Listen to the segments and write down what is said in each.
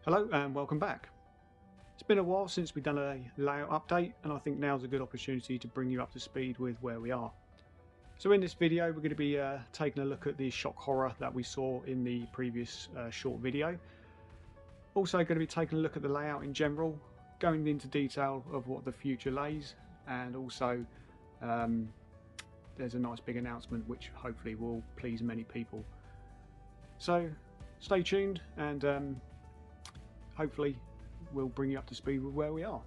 Hello and welcome back. It's been a while since we've done a layout update, and I think now's a good opportunity to bring you up to speed with where we are. So in this video we're going to be taking a look at the shock horror that we saw in the previous short video. Also going to be taking a look at the layout in general, going into detail of what the future lays, and also there's a nice big announcement which hopefully will please many people. So stay tuned and hopefully we'll bring you up to speed with where we are.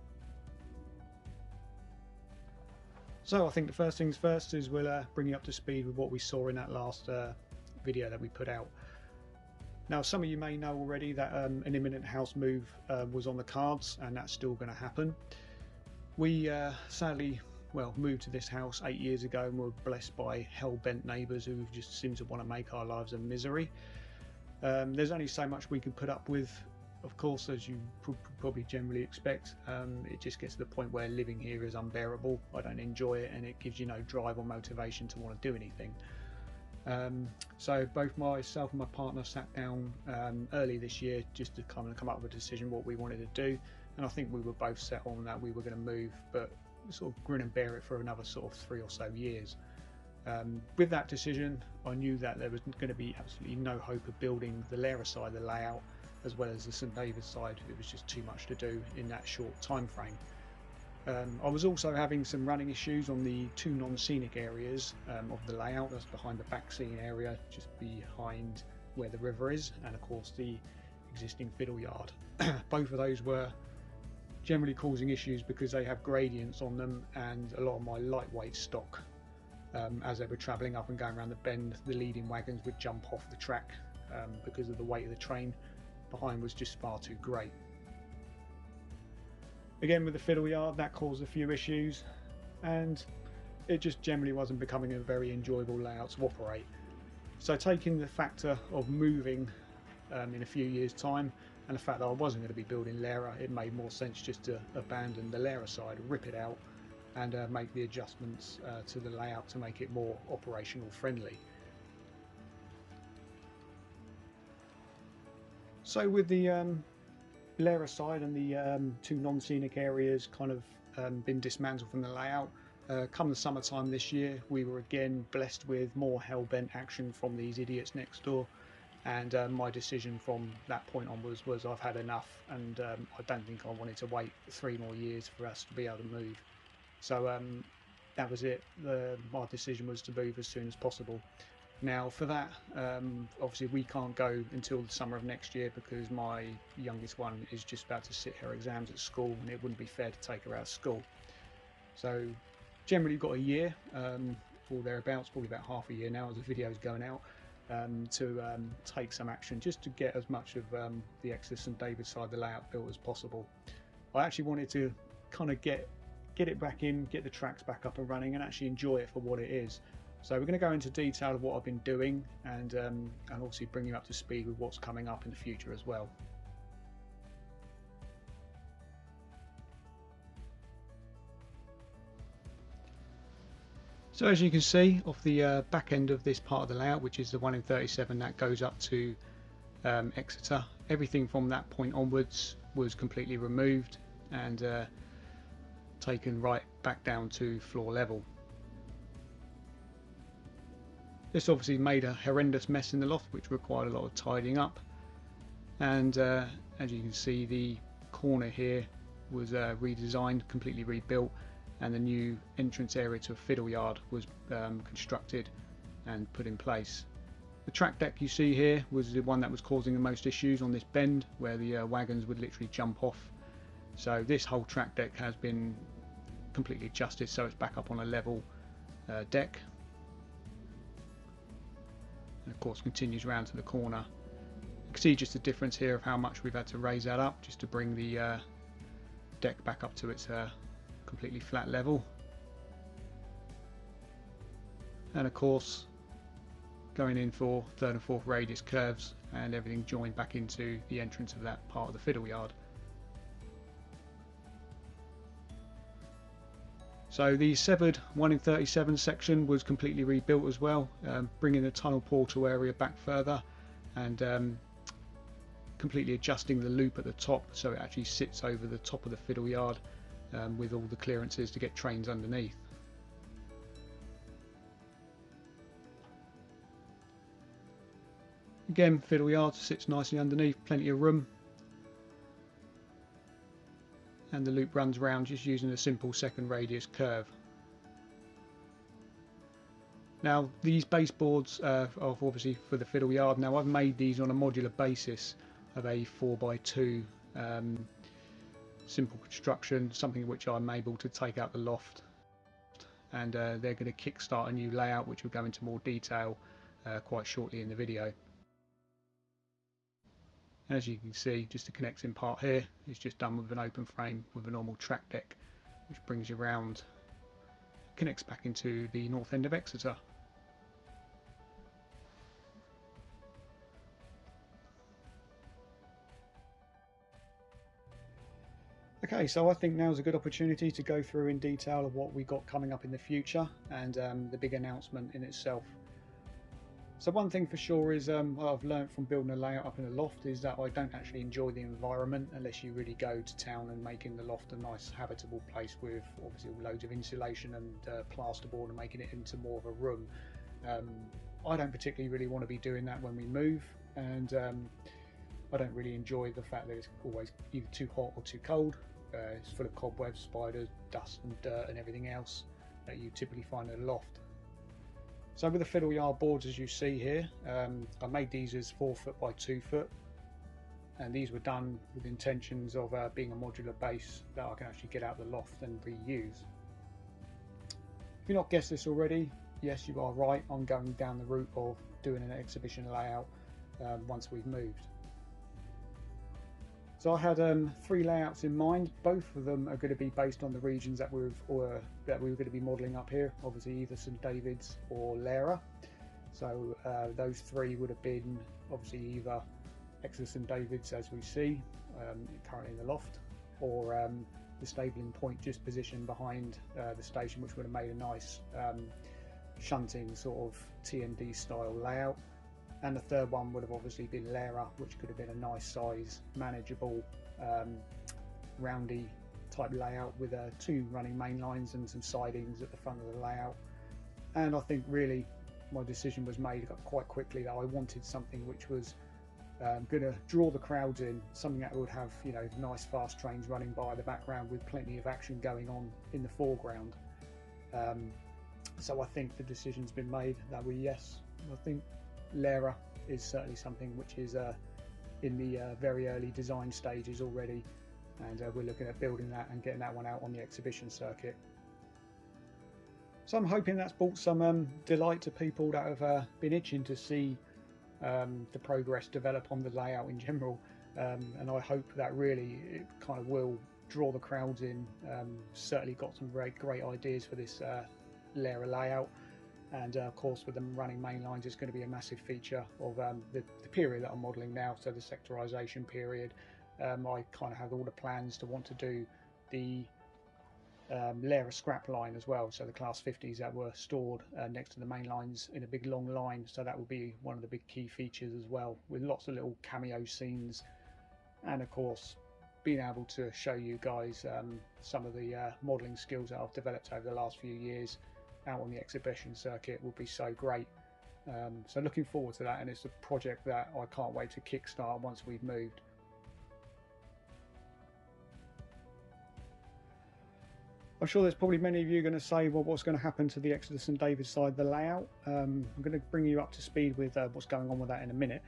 So I think the first things first is we'll bring you up to speed with what we saw in that last video that we put out. Now some of you may know already that an imminent house move was on the cards, and that's still going to happen. We sadly moved to this house 8 years ago and were blessed by hell-bent neighbours who just seem to want to make our lives a misery. There's only so much we can put up with. Of course, as you probably generally expect, it just gets to the point where living here is unbearable. I don't enjoy it, and it gives you no drive or motivation to want to do anything. So both myself and my partner sat down early this year just to kind of come up with a decision what we wanted to do, and I think we were both set on that we were going to move, but sort of grin and bear it for another sort of 3 or so years. With that decision, I knew that there was going to be absolutely no hope of building the Laira side of the layout as well as the St David's side. It was just too much to do in that short time frame. I was also having some running issues on the two non-scenic areas of the layout. That's behind the back scene area, just behind where the river is, and of course the existing fiddle yard. Both of those were generally causing issues because they have gradients on them, and a lot of my lightweight stock, as they were travelling up and going around the bend, the leading wagons would jump off the track because of the weight of the train behind was just far too great. Again, with the fiddle yard, that caused a few issues, and it just generally wasn't becoming a very enjoyable layout to operate. So taking the factor of moving in a few years time, and the fact that I wasn't going to be building Laira, it made more sense just to abandon the Laira side, rip it out, and make the adjustments to the layout to make it more operational friendly. So with the Laira side and the two non-scenic areas kind of been dismantled from the layout, come the summertime this year we were again blessed with more hell-bent action from these idiots next door, and my decision from that point onwards was I've had enough, and I don't think I wanted to wait 3 more years for us to be able to move. So that was it. My decision was to move as soon as possible. Now for that, obviously we can't go until the summer of next year because my youngest one is just about to sit her exams at school, and it wouldn't be fair to take her out of school. So generally you've got a year or thereabouts, probably about half a year now as the video is going out, to take some action just to get as much of the Exeter St David's side of the layout built as possible. I actually wanted to kind of get it back in, get the tracks back up and running, and actually enjoy it for what it is. So we're going to go into detail of what I've been doing, and also bring you up to speed with what's coming up in the future as well. So as you can see off the back end of this part of the layout, which is the 1 in 37 that goes up to Exeter, everything from that point onwards was completely removed and taken right back down to floor level. This obviously made a horrendous mess in the loft, which required a lot of tidying up, and as you can see, the corner here was redesigned, completely rebuilt, and the new entrance area to a fiddle yard was constructed and put in place. The track deck you see here was the one that was causing the most issues on this bend, where the wagons would literally jump off. So this whole track deck has been completely adjusted so it's back up on a level deck. And of course continues round to the corner. You can see just the difference here of how much we've had to raise that up just to bring the deck back up to its completely flat level. And of course going in for 3rd and 4th radius curves, and everything joined back into the entrance of that part of the fiddle yard. So the severed 1 in 37 section was completely rebuilt as well, bringing the tunnel portal area back further, and completely adjusting the loop at the top so it actually sits over the top of the fiddle yard with all the clearances to get trains underneath. Again, fiddle yard sits nicely underneath, plenty of room, and the loop runs round just using a simple second radius curve. Now these baseboards are obviously for the fiddle yard. Now I've made these on a modular basis of a 4x2 simple construction, something which I'm able to take out the loft, and they're going to kickstart a new layout which will go into more detail quite shortly in the video. As you can see, just the connecting part here is just done with an open frame with a normal track deck, which brings you around, connects back into the north end of Exeter. Okay, so I think now's a good opportunity to go through in detail of what we got coming up in the future and the big announcement in itself. So one thing for sure is what I've learned from building a layout up in a loft is that I don't actually enjoy the environment unless you really go to town and making the loft a nice habitable place with obviously loads of insulation and plasterboard and making it into more of a room. I don't particularly really want to be doing that when we move, and I don't really enjoy the fact that it's always either too hot or too cold. It's full of cobwebs, spiders, dust and dirt and everything else that you typically find in a loft. So with the fiddle yard boards, as you see here, I made these as 4 foot by 2 foot, and these were done with intentions of being a modular base that I can actually get out the loft and reuse. If you've not guessed this already, yes, you are right, I'm going down the route of doing an exhibition layout once we've moved. So I had 3 layouts in mind. Both of them are going to be based on the regions that we were going to be modelling up here, obviously either St David's or Laira. So those 3 would have been obviously either Exeter St David's as we see currently in the loft, or the stabling point just positioned behind the station, which would have made a nice shunting sort of TND style layout. And the third one would have obviously been Laira, which could have been a nice size, manageable, roundy type layout with 2 running main lines and some sidings at the front of the layout. And I think really my decision was made quite quickly that I wanted something which was going to draw the crowds in, something that would have, you know, nice fast trains running by the background with plenty of action going on in the foreground. So I think the decision's been made that I think Laira is certainly something which is in the very early design stages already, and we're looking at building that and getting that one out on the exhibition circuit. So I'm hoping that's brought some delight to people that have been itching to see the progress develop on the layout in general, and I hope that really it kind of will draw the crowds in. Certainly got some great ideas for this Laira layout. And of course, with them running main lines, it's going to be a massive feature of the period that I'm modelling now, so the sectorisation period. I kind of have all the plans to want to do the Laira scrap line as well, so the class 50s that were stored next to the main lines in a big long line, so that will be one of the big key features as well, with lots of little cameo scenes, and of course being able to show you guys some of the modelling skills that I've developed over the last few years out on the exhibition circuit will be so great. So looking forward to that, and it's a project that I can't wait to kickstart once we've moved. I'm sure there's probably many of you going to say, well, what's going to happen to the Exeter St David's side of the layout? I'm going to bring you up to speed with what's going on with that in a minute.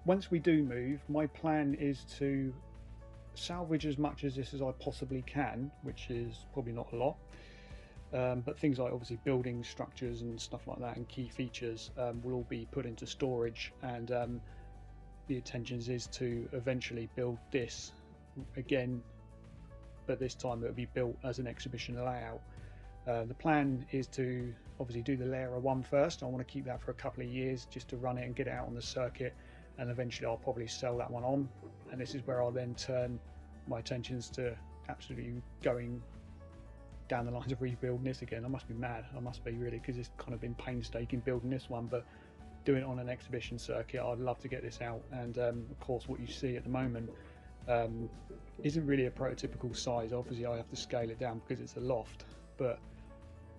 Once we do move, my plan is to salvage as much of this as I possibly can, which is probably not a lot. But things like obviously building structures and stuff like that and key features will all be put into storage, and the intentions is to eventually build this again, but this time it will be built as an exhibition layout. The plan is to obviously do the Laira one first. I want to keep that for a couple of years just to run it and get it out on the circuit, and eventually I'll probably sell that one on, and this is where I'll then turn my attentions to absolutely going down the lines of rebuilding this again. I must be mad, I must be really, because it's kind of been painstaking building this one, but doing it on an exhibition circuit. I'd love to get this out, and of course what you see at the moment isn't really a prototypical size. Obviously I have to scale it down because it's a loft, but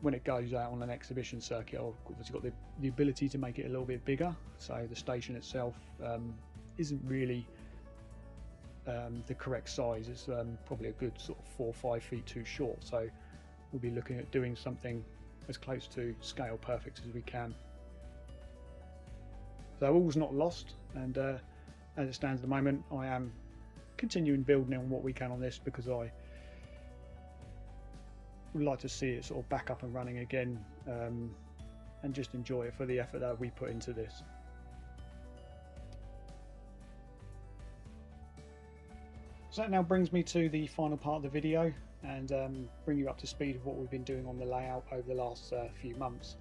when it goes out on an exhibition circuit, I've obviously got the ability to make it a little bit bigger. So the station itself isn't really the correct size. It's probably a good sort of 4 or 5 feet too short, so we'll be looking at doing something as close to scale perfect as we can. So all's not lost, and as it stands at the moment, I am continuing building on what we can on this, because I would like to see it sort of back up and running again, and just enjoy it for the effort that we put into this. So that now brings me to the final part of the video, and bring you up to speed of what we've been doing on the layout over the last few months.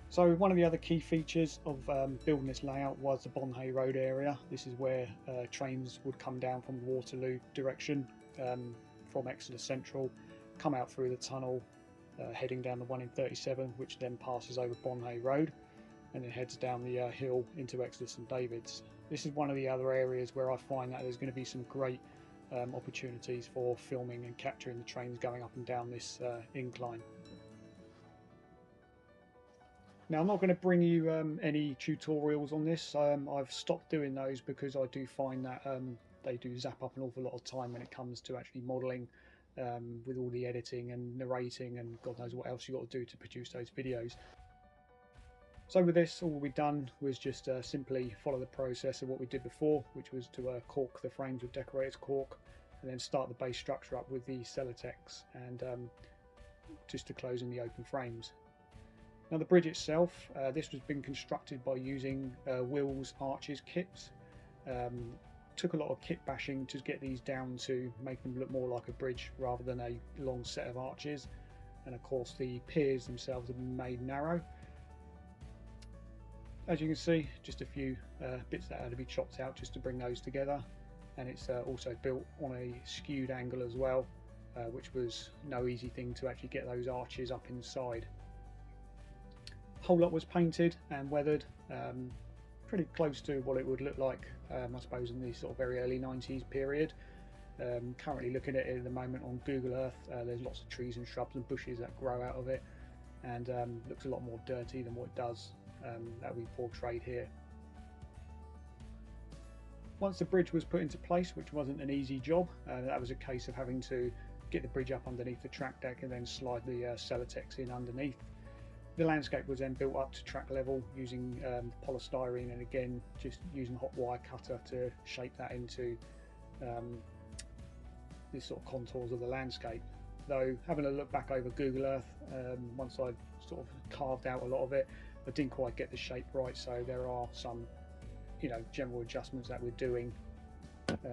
So one of the other key features of building this layout was the Bonhay Road area. This is where trains would come down from Waterloo direction, from Exeter Central, come out through the tunnel, heading down the one in 37, which then passes over Bonhay Road and then heads down the hill into Exeter St David's. This is one of the other areas where I find that there's going to be some great opportunities for filming and capturing the trains going up and down this incline. Now I'm not going to bring you any tutorials on this. I've stopped doing those because I do find that they do zap up an awful lot of time when it comes to actually modelling, with all the editing and narrating and God knows what else you've got to do to produce those videos. So with this, all we've done was just simply follow the process of what we did before, which was to cork the frames with decorator's cork, and then start the base structure up with the Celotex, and just to close in the open frames. Now the bridge itself, this has been constructed by using Will's Arches kits. Took a lot of kit bashing to get these down to make them look more like a bridge rather than a long set of arches, and of course the piers themselves have been made narrow. As you can see, just a few bits that had to be chopped out just to bring those together, and it's also built on a skewed angle as well, which was no easy thing to actually get those arches up inside. Whole lot was painted and weathered, pretty close to what it would look like, I suppose, in the sort of very early 90s period. Currently looking at it at the moment on Google Earth, there's lots of trees and shrubs and bushes that grow out of it, and looks a lot more dirty than what it does that we portrayed here. Once the bridge was put into place, which wasn't an easy job, that was a case of having to get the bridge up underneath the track deck and then slide the Celotex in underneath. The landscape was then built up to track level using polystyrene, and again just using a hot wire cutter to shape that into the sort of contours of the landscape. Though having a look back over Google Earth, once I'd sort of carved out a lot of it, I didn't quite get the shape right, so there are some, you know, general adjustments that we're doing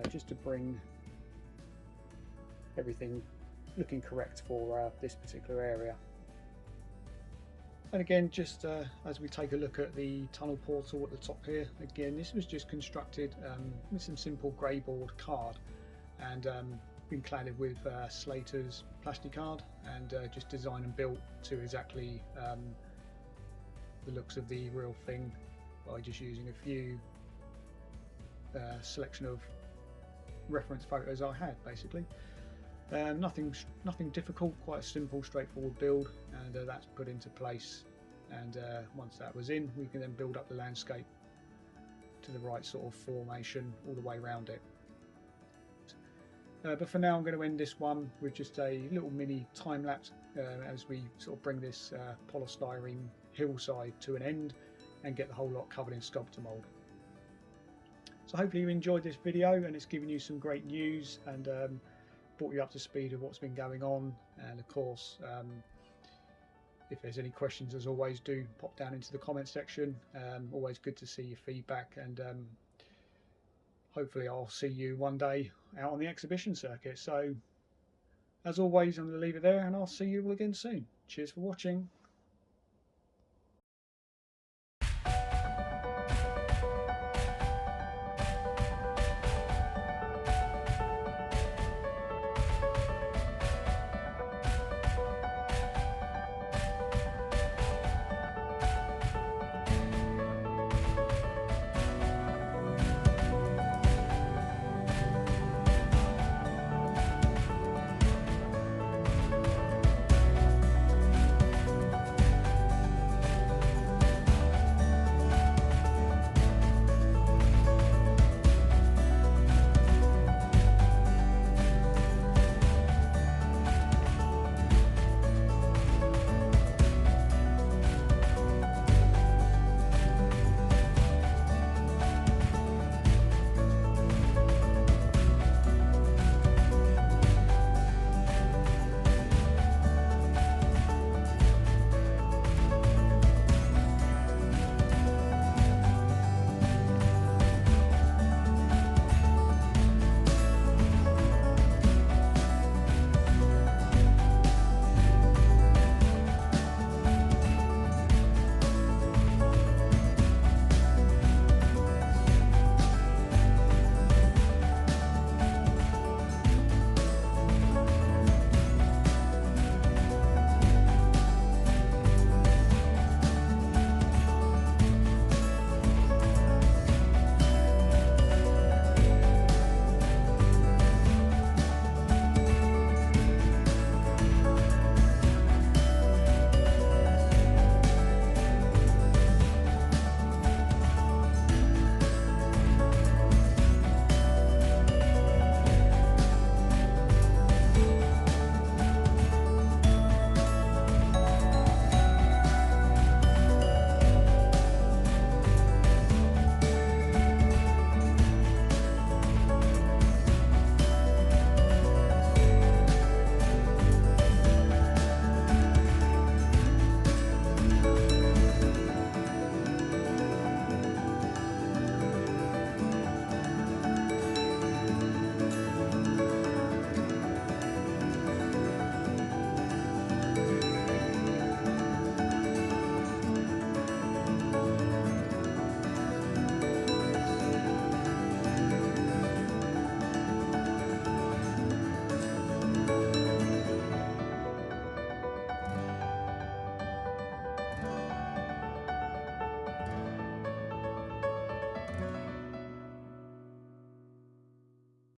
just to bring everything looking correct for this particular area. And again, just as we take a look at the tunnel portal at the top here, again this was just constructed with some simple grey board card, and been cladded with Slater's plasticard, and just designed and built to exactly the looks of the real thing by just using a few selection of reference photos I had, basically. Nothing difficult, quite a simple, straightforward build, and that's put into place. And once that was in, we can then build up the landscape to the right sort of formation all the way around it. But for now, I'm going to end this one with just a little mini time lapse as we sort of bring this polystyrene hillside to an end and get the whole lot covered in sculptor mould. So hopefully you enjoyed this video and it's given you some great news and brought you up to speed of what's been going on. And of course, if there's any questions, as always, do pop down into the comment section. Always good to see your feedback, and hopefully I'll see you one day out on the exhibition circuit. So as always, I'm going to leave it there, and I'll see you all again soon. Cheers for watching.